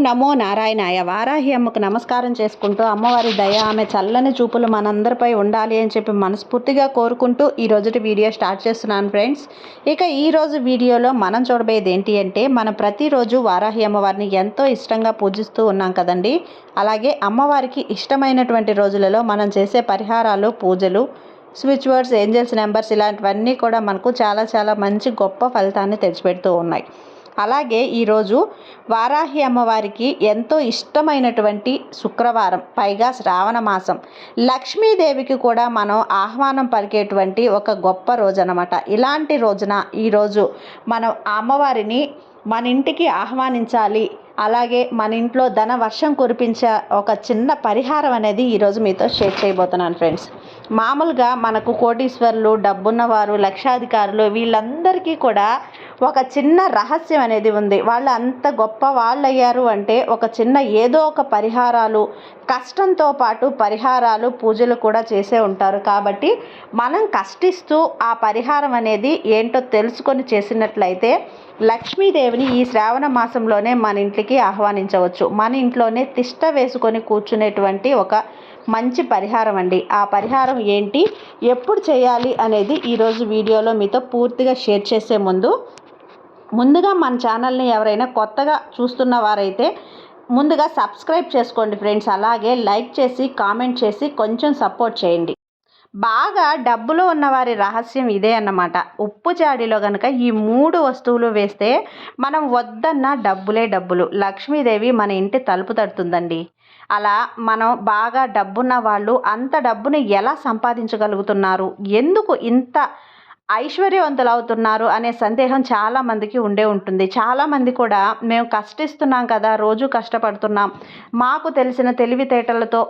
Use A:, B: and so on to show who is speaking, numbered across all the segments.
A: నమో నారాయణాయ. వారాహి అమ్మకు నమస్కారం చేసుకుంటూ అమ్మవారి దయ ఆమె చల్లని చూపులు మనందరిపై ఉండాలి అని చెప్పి మనస్ఫూర్తిగా కోరుకుంటూ ఈ రోజుటి వీడియో స్టార్ట్ చేస్తున్నాను ఫ్రెండ్స్. ఇక ఈరోజు వీడియోలో మనం చూడబోయేది ఏంటి అంటే, మనం ప్రతిరోజు వారాహి అమ్మవారిని ఎంతో ఇష్టంగా పూజిస్తూ ఉన్నాం కదండి. అలాగే అమ్మవారికి ఇష్టమైనటువంటి రోజులలో మనం చేసే పరిహారాలు, పూజలు, స్విచ్ వర్డ్స్, ఏంజల్స్ నెంబర్స్ ఇలాంటివన్నీ కూడా మనకు చాలా మంచి గొప్ప ఫలితాన్ని తెచ్చిపెడుతూ ఉన్నాయి. అలాగే ఈరోజు వారాహి అమ్మవారికి ఎంతో ఇష్టమైనటువంటి శుక్రవారం, పైగా శ్రావణ మాసం, లక్ష్మీదేవికి కూడా మనం ఆహ్వానం పలికేటువంటి ఒక గొప్ప రోజు అన్నమాట. ఇలాంటి రోజున ఈరోజు మనం అమ్మవారిని మన ఇంటికి ఆహ్వానించాలి, అలాగే మన ఇంట్లో ధన వర్షం కురిపించే ఒక చిన్న పరిహారం అనేది ఈరోజు మీతో షేర్ చేయబోతున్నాను ఫ్రెండ్స్. మామూలుగా మనకు కోటీశ్వరులు, డబ్బున్నవారు, లక్షాధికారులు వీళ్ళందరికీ కూడా ఒక చిన్న రహస్యం అనేది ఉంది. వాళ్ళు అంత గొప్ప వాళ్ళు అయ్యారు అంటే ఒక చిన్న ఏదో ఒక పరిహారాలు, కష్టంతో పాటు పరిహారాలు, పూజలు కూడా చేసే ఉంటారు. కాబట్టి మనం కష్టిస్తూ ఆ పరిహారం అనేది ఏంటో తెలుసుకొని చేసినట్లయితే లక్ష్మీదేవిని ఈ శ్రావణ మాసంలోనే మన ఇంటికి ఆహ్వానించవచ్చు. మన ఇంట్లోనే తిష్ట వేసుకొని కూర్చునేటువంటి ఒక మంచి పరిహారం అండి. ఆ పరిహారం ఏంటి, ఎప్పుడు చేయాలి అనేది ఈరోజు వీడియోలో మీతో పూర్తిగా షేర్ చేసే ముందుగా మన ఛానల్ని ఎవరైనా కొత్తగా చూస్తున్న వారైతే ముందుగా సబ్స్క్రైబ్ చేసుకోండి ఫ్రెండ్స్. అలాగే లైక్ చేసి కామెంట్ చేసి కొంచెం సపోర్ట్ చేయండి. బాగా డబ్బులో ఉన్నవారి రహస్యం ఇదే అన్నమాట. ఉప్పు జాడీలో కనుక ఈ 3 వస్తువులు వేస్తే మనం వద్దన్న డబ్బులే డబ్బులు, లక్ష్మీదేవి మన ఇంటి తలుపు తడుతుందండి. అలా మనం బాగా డబ్బున్న వాళ్ళు అంత డబ్బుని ఎలా సంపాదించగలుగుతున్నారు, ఎందుకు ఇంత ఐశ్వర్యవంతులు అవుతున్నారు అనే సందేహం చాలామందికి ఉండే ఉంటుంది. చాలామంది కూడా మేము కష్టిస్తున్నాం కదా, రోజు కష్టపడుతున్నాం, మాకు తెలిసిన తెలివితేటలతో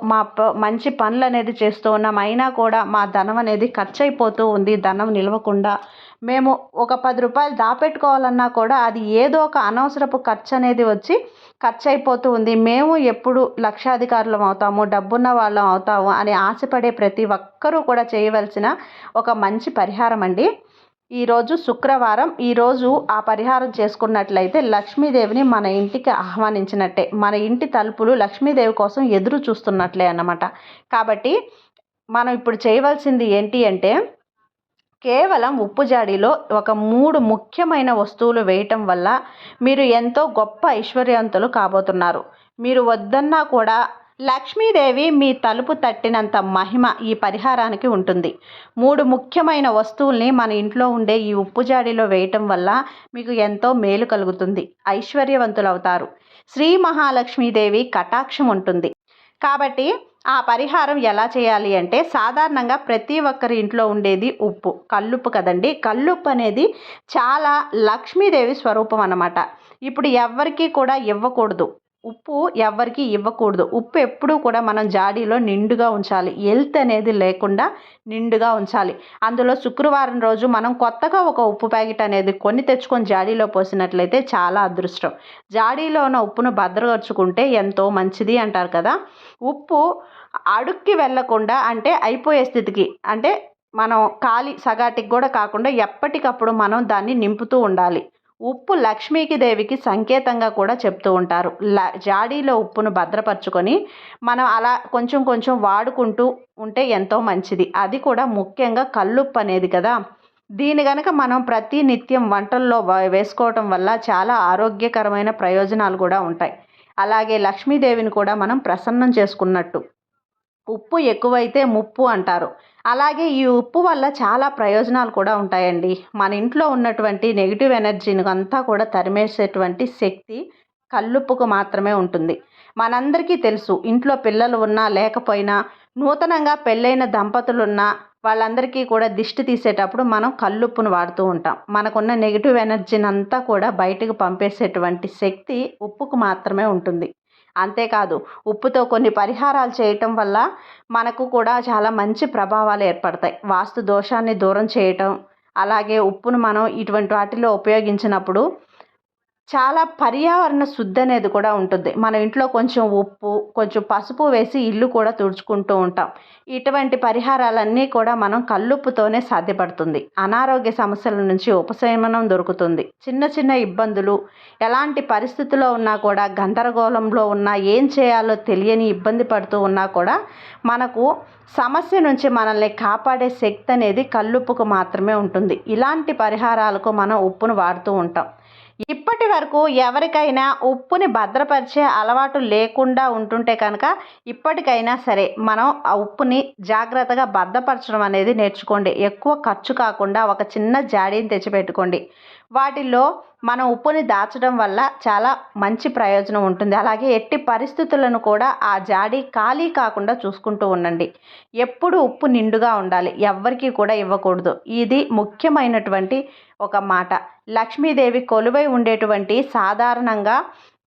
A: మంచి పనులు అనేది చేస్తూ ఉన్నాం, అయినా కూడా మా ధనం అనేది ఖర్చు అయిపోతూ ఉంది. ధనం నిలవకుండా మేము ఒక 10 రూపాయలు దాపెట్టుకోవాలన్నా కూడా అది ఏదో ఒక అనవసరపు ఖర్చు అనేది వచ్చి ఖర్చు అయిపోతూ ఉంది. మేము ఎప్పుడు లక్షాధికారులం అవుతాము, డబ్బున్న వాళ్ళం అవుతాము అని ఆశపడే ప్రతి ఒక్కరూ కూడా చేయవలసిన ఒక మంచి పరిహారం అండి. ఈరోజు శుక్రవారం, ఈరోజు ఆ పరిహారం చేసుకున్నట్లయితే లక్ష్మీదేవిని మన ఇంటికి ఆహ్వానించినట్టే, మన ఇంటి తలుపులు లక్ష్మీదేవి కోసం ఎదురు చూస్తున్నట్లే అన్నమాట. కాబట్టి మనం ఇప్పుడు చేయవలసింది ఏంటి అంటే, కేవలం ఉప్పు జాడీలో ఒక 3 ముఖ్యమైన వస్తువులు వేయటం వల్ల మీరు ఎంతో గొప్ప ఐశ్వర్యవంతులు కాబోతున్నారు. మీరు వద్దన్నా కూడా లక్ష్మీదేవి మీ తలుపు తట్టినంత మహిమ ఈ పరిహారానికి ఉంటుంది. 3 ముఖ్యమైన వస్తువుల్ని మన ఇంట్లో ఉండే ఈ ఉప్పు జాడీలో వేయటం వల్ల మీకు ఎంతో మేలు కలుగుతుంది, ఐశ్వర్యవంతులు అవుతారు, శ్రీ మహాలక్ష్మీదేవి కటాక్షం ఉంటుంది. కాబట్టి ఆ పరిహారం ఎలా చేయాలి అంటే, సాధారణంగా ప్రతి ఒక్కరి ఇంట్లో ఉండేది ఉప్పు, కల్లుప్పు కదండి. కల్లుప్పు అనేది చాలా లక్ష్మీదేవి స్వరూపం అన్నమాట. ఇప్పుడు ఎవ్వరికీ కూడా ఇవ్వకూడదు, ఉప్పు ఎవ్వరికి ఇవ్వకూడదు. ఉప్పు ఎప్పుడూ కూడా మనం జాడీలో నిండుగా ఉంచాలి, ఎల్త్ అనేది లేకుండా నిండుగా ఉంచాలి. అందులో శుక్రవారం రోజు మనం కొత్తగా ఒక ఉప్పు ప్యాకెట్ అనేది కొని తెచ్చుకొని జాడీలో పోసినట్లయితే చాలా అదృష్టం. జాడీలో ఉన్న ఉప్పును భద్రపరుచుకుంటే ఎంతో మంచిది అంటారు కదా. ఉప్పు అడుక్కి వెళ్లకుండా, అంటే అయిపోయే స్థితికి, అంటే మనం ఖాళీ సగాటికి కూడా కాకుండా ఎప్పటికప్పుడు మనం దాన్ని నింపుతూ ఉండాలి. ఉప్పు లక్ష్మీకి దేవికి సంకేతంగా కూడా చెప్తూ ఉంటారు. జాడీలో ఉప్పును భద్రపరుచుకొని మనం అలా కొంచెం వాడుకుంటూ ఉంటే ఎంతో మంచిది. అది కూడా ముఖ్యంగా కల్లుప్పు అనేది కదా. దీని కనుక మనం ప్రతి నిత్యం వంటల్లో వేసుకోవటం వల్ల చాలా ఆరోగ్యకరమైన ప్రయోజనాలు కూడా ఉంటాయి. అలాగే లక్ష్మీదేవిని కూడా మనం ప్రసన్నం చేసుకున్నట్టు. ఉప్పు ఎక్కువైతే ముప్పు అంటారు. అలాగే ఈ ఉప్పు వల్ల చాలా ప్రయోజనాలు కూడా ఉంటాయండి. మన ఇంట్లో ఉన్నటువంటి నెగిటివ్ ఎనర్జీని అంతా కూడా తరిమేసేటువంటి శక్తి కల్లుప్పుకు మాత్రమే ఉంటుంది. మనందరికీ తెలుసు, ఇంట్లో పిల్లలు ఉన్నా లేకపోయినా, నూతనంగా పెళ్ళైన దంపతులున్నా వాళ్ళందరికీ కూడా దిష్టి తీసేటప్పుడు మనం కల్లుప్పును వాడుతూ ఉంటాం. మనకున్న నెగిటివ్ ఎనర్జీని అంతా కూడా బయటకు పంపేసేటువంటి శక్తి ఉప్పుకు మాత్రమే ఉంటుంది. అంతేకాదు, ఉప్పుతో కొన్ని పరిహారాలు చేయటం వల్ల మనకు కూడా చాలా మంచి ప్రభావాలు ఏర్పడతాయి. వాస్తు దోషాన్ని దూరం చేయటం, అలాగే ఉప్పును మనం ఇటువంటి వాటిలో ఉపయోగించినప్పుడు చాలా పర్యావరణ శుద్ధి అనేది కూడా ఉంటుంది. మన ఇంట్లో కొంచెం ఉప్పు, కొంచెం పసుపు వేసి ఇల్లు కూడా తుడుచుకుంటూ ఉంటాం. ఇటువంటి పరిహారాలన్నీ కూడా మనం కల్లుప్పుతోనే సాధ్యపడుతుంది. అనారోగ్య సమస్యల నుంచి ఉపశమనం దొరుకుతుంది. చిన్న చిన్న ఇబ్బందులు, ఎలాంటి పరిస్థితిలో ఉన్నా కూడా, గందరగోళంలో ఉన్నా, ఏం చేయాలో తెలియని ఇబ్బంది పడుతూ ఉన్నా కూడా మనకు సమస్య నుంచి మనల్ని కాపాడే శక్తి అనేది కల్లుప్పుకు మాత్రమే ఉంటుంది. ఇలాంటి పరిహారాలకు మనం ఉప్పును వాడుతూ ఉంటాం. ఇప్పటి వరకు ఎవరికైనా ఉప్పుని భద్రపరిచే అలవాటు లేకుండా ఉంటుంటే కనుక ఇప్పటికైనా సరే మనం ఆ ఉప్పుని జాగ్రత్తగా భద్రపరచడం అనేది నేర్చుకోండి. ఎక్కువ ఖర్చు కాకుండా ఒక చిన్న జాడీని తెచ్చిపెట్టుకోండి. వాటిల్లో మనం ఉప్పుని దాచడం వల్ల చాలా మంచి ప్రయోజనం ఉంటుంది. అలాగే ఎట్టి పరిస్థితులను కూడా ఆ జాడీ ఖాళీ కాకుండా చూసుకుంటూ ఉండండి. ఎప్పుడు ఉప్పు నిండుగా ఉండాలి, ఎవ్వరికీ కూడా ఇవ్వకూడదు. ఇది ముఖ్యమైనటువంటి ఒక మాట. లక్ష్మీదేవి కొలువై ఉండేటువంటి సాధారణంగా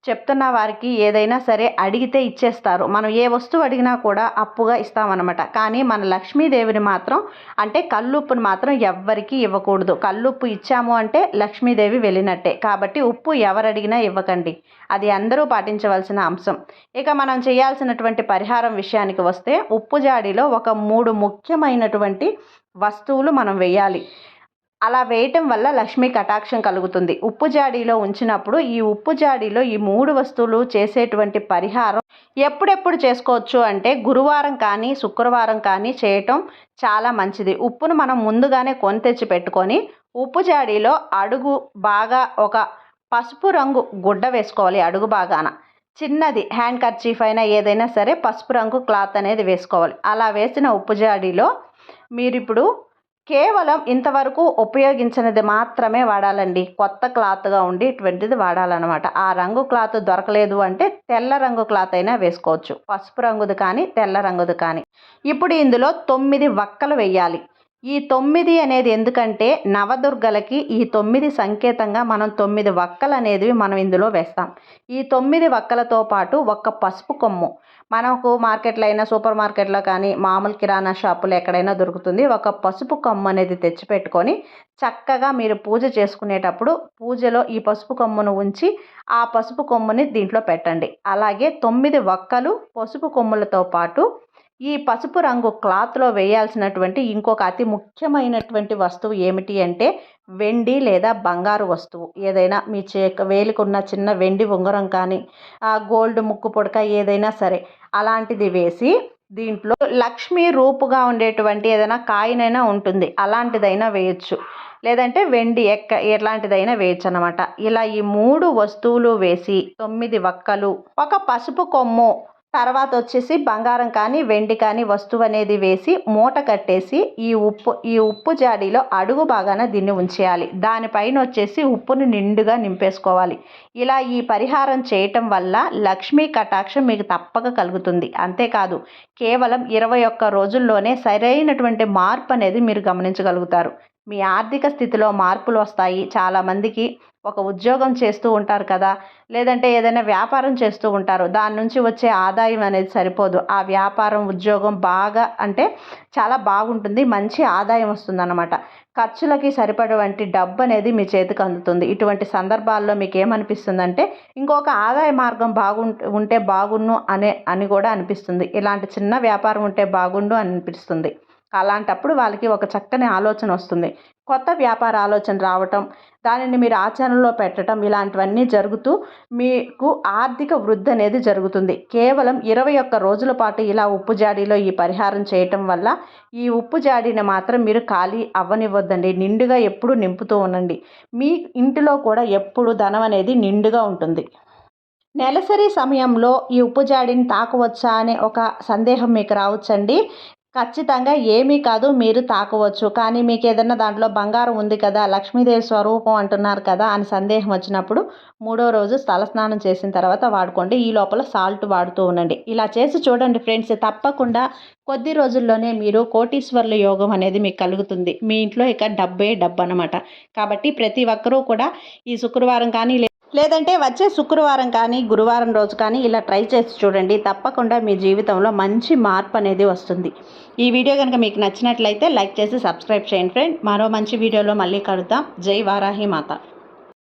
A: చెప్తున్న వారికి ఏదైనా సరే అడిగితే ఇచ్చేస్తారు. మనం ఏ వస్తువు అడిగినా కూడా అప్పుగా ఇస్తామన్నమాట. కానీ మన లక్ష్మీదేవిని మాత్రం అంటే కల్లుప్పుని మాత్రం ఎవ్వరికీ ఇవ్వకూడదు. కల్లుప్పు ఇచ్చాము అంటే లక్ష్మీదేవి వెళ్ళినట్టే. కాబట్టి ఉప్పు ఎవరు అడిగినా ఇవ్వకండి. అది అందరూ పాటించవలసిన అంశం. ఇక మనం చేయాల్సినటువంటి పరిహారం విషయానికి వస్తే ఉప్పు జాడీలో ఒక 3 ముఖ్యమైనటువంటి వస్తువులు మనం వేయాలి. అలా వేయటం వల్ల లక్ష్మీ కటాక్షం కలుగుతుంది. ఉప్పు జాడీలో ఉంచినప్పుడు ఈ ఉప్పు జాడీలో ఈ 3 వస్తువులు చేసేటువంటి పరిహారం ఎప్పుడెప్పుడు చేసుకోవచ్చు అంటే గురువారం కానీ శుక్రవారం కానీ చేయటం చాలా మంచిది. ఉప్పును మనం ముందుగానే కొని తెచ్చి పెట్టుకొని ఉప్పు జాడీలో అడుగు బాగా ఒక పసుపు రంగు గుడ్డ వేసుకోవాలి. అడుగు బాగాన చిన్నది హ్యాండ్ కర్చీఫ్ అయినా ఏదైనా సరే పసుపు రంగు క్లాత్ అనేది వేసుకోవాలి. అలా వేసిన ఉప్పు జాడీలో మీరిప్పుడు కేవలం ఇంతవరకు ఉపయోగించినది మాత్రమే వాడాలండి. కొత్త క్లాత్గా ఉండి ఇటువంటిది వాడాలన్నమాట. ఆ రంగు క్లాత్ దొరకలేదు అంటే తెల్ల రంగు క్లాత్ అయినా వేసుకోవచ్చు. పసుపు రంగుది కానీ తెల్ల రంగుది కానీ. ఇప్పుడు ఇందులో 9 వక్కలు వేయాలి. ఈ 9 అనేది ఎందుకంటే నవదుర్గలకి ఈ 9 సంకేతంగా మనం 9 వక్కలు అనేవి మనం ఇందులో వేస్తాం. ఈ 9 వక్కలతో పాటు ఒక్క పసుపు కొమ్ము మనకు మార్కెట్లో అయినా సూపర్ మార్కెట్లో కానీ మామూలు కిరాణా షాపులో ఎక్కడైనా దొరుకుతుంది. ఒక పసుపు కొమ్ము అనేది తెచ్చిపెట్టుకొని చక్కగా మీరు పూజ చేసుకునేటప్పుడు పూజలో ఈ పసుపు కొమ్మును ఉంచి ఆ పసుపు కొమ్ముని దీంట్లో పెట్టండి. అలాగే 9 వక్కలు పసుపు కొమ్ములతో పాటు ఈ పసుపు రంగు క్లాత్లో వేయాల్సినటువంటి ఇంకొక అతి ముఖ్యమైనటువంటి వస్తువు ఏమిటి అంటే వెండి లేదా బంగారు వస్తువు ఏదైనా మీ వేలుకున్న చిన్న వెండి ఉంగరం కానీ గోల్డ్ ముక్కు పుడక ఏదైనా సరే అలాంటిది వేసి దీంట్లో లక్ష్మీ రూపుగా ఉండేటువంటి ఏదైనా కాయినైనా ఉంటుంది, అలాంటిదైనా వేయచ్చు. లేదంటే వెండి ఎట్లాంటిదైనా వేయచ్చు అనమాట. ఇలా ఈ 3 వస్తువులు వేసి 9 వక్కలు ఒక పసుపు కొమ్ము తర్వాత వచ్చేసి బంగారం కానీ వెండి కానీ వస్తువు అనేది వేసి మూట కట్టేసి ఈ ఉప్పు జాడీలో అడుగు బాగాన దీన్ని ఉంచేయాలి. దానిపైన వచ్చేసి ఉప్పుని నిండుగా నింపేసుకోవాలి. ఇలా ఈ పరిహారం చేయటం వల్ల లక్ష్మీ కటాక్షం మీకు తప్పక కలుగుతుంది. అంతేకాదు కేవలం 21 రోజుల్లోనే సరైనటువంటి మార్పు అనేది మీరు గమనించగలుగుతారు. మీ ఆర్థిక స్థితిలో మార్పులు వస్తాయి. చాలామందికి ఒక ఉద్యోగం చేస్తూ ఉంటారు కదా, లేదంటే ఏదైనా వ్యాపారం చేస్తూ ఉంటారు. దాని నుంచి వచ్చే ఆదాయం అనేది సరిపోదు. ఆ వ్యాపారం ఉద్యోగం బాగా అంటే చాలా బాగుంటుంది, మంచి ఆదాయం వస్తుందన్నమాట. ఖర్చులకి సరిపడేటువంటి డబ్బు అనేది మీ చేతికి అందుతుంది. ఇటువంటి సందర్భాల్లో మీకు ఏమనిపిస్తుందంటే ఇంకొక ఆదాయ మార్గం ఉంటే బాగుండు అని కూడా అనిపిస్తుంది. ఇలాంటి చిన్న వ్యాపారం ఉంటే బాగుండు అని అనిపిస్తుంది. అలాంటప్పుడు వాళ్ళకి ఒక చక్కని ఆలోచన వస్తుంది. కొత్త వ్యాపార ఆలోచన రావటం, దానిని మీరు ఆచరణలో పెట్టడం ఇలాంటివన్నీ జరుగుతూ మీకు ఆర్థిక వృద్ధి అనేది జరుగుతుంది. కేవలం 21 రోజుల పాటు ఇలా ఉప్పు జాడీలో ఈ పరిహారం చేయటం వల్ల ఈ ఉప్పు జాడీని మాత్రం మీరు ఖాళీ అవ్వనివ్వద్దండి. నిండుగా ఎప్పుడూ నింపుతూ ఉండండి. మీ ఇంటిలో కూడా ఎప్పుడు ధనం అనేది నిండుగా ఉంటుంది. నెలసరి సమయంలో ఈ ఉప్పు జాడీని తాకవచ్చా అనే ఒక సందేహం మీకు రావచ్చండి. ఖచ్చితంగా ఏమీ కాదు, మీరు తాకవచ్చు. కానీ మీకు ఏదైనా దాంట్లో బంగారం ఉంది కదా, లక్ష్మీదేవి స్వరూపం అంటున్నారు కదా అని సందేహం వచ్చినప్పుడు 3వ రోజు తలస్నానం చేసిన తర్వాత వాడుకోండి. ఈ లోపల సాల్ట్ వాడుతూ ఉండండి. ఇలా చేసి చూడండి ఫ్రెండ్స్, తప్పకుండా కొద్ది రోజుల్లోనే మీరు కోటీశ్వర్ల యోగం అనేది మీకు కలుగుతుంది. మీ ఇంట్లో ఇక డబ్బు అన్నమాట. కాబట్టి ప్రతి ఒక్కరూ కూడా ఈ శుక్రవారం కానీ లేదంటే వచ్చే శుక్రవారం కానీ గురువారం రోజు కానీ ఇలా ట్రై చేసి చూడండి. తప్పకుండా మీ జీవితంలో మంచి మార్పు అనేది వస్తుంది. ఈ వీడియో కనుక మీకు నచ్చినట్లయితే లైక్ చేసి సబ్స్క్రైబ్ చేయండి ఫ్రెండ్. మరో మంచి వీడియోలో మళ్ళీ కలుద్దాం. జై వారాహి మాత.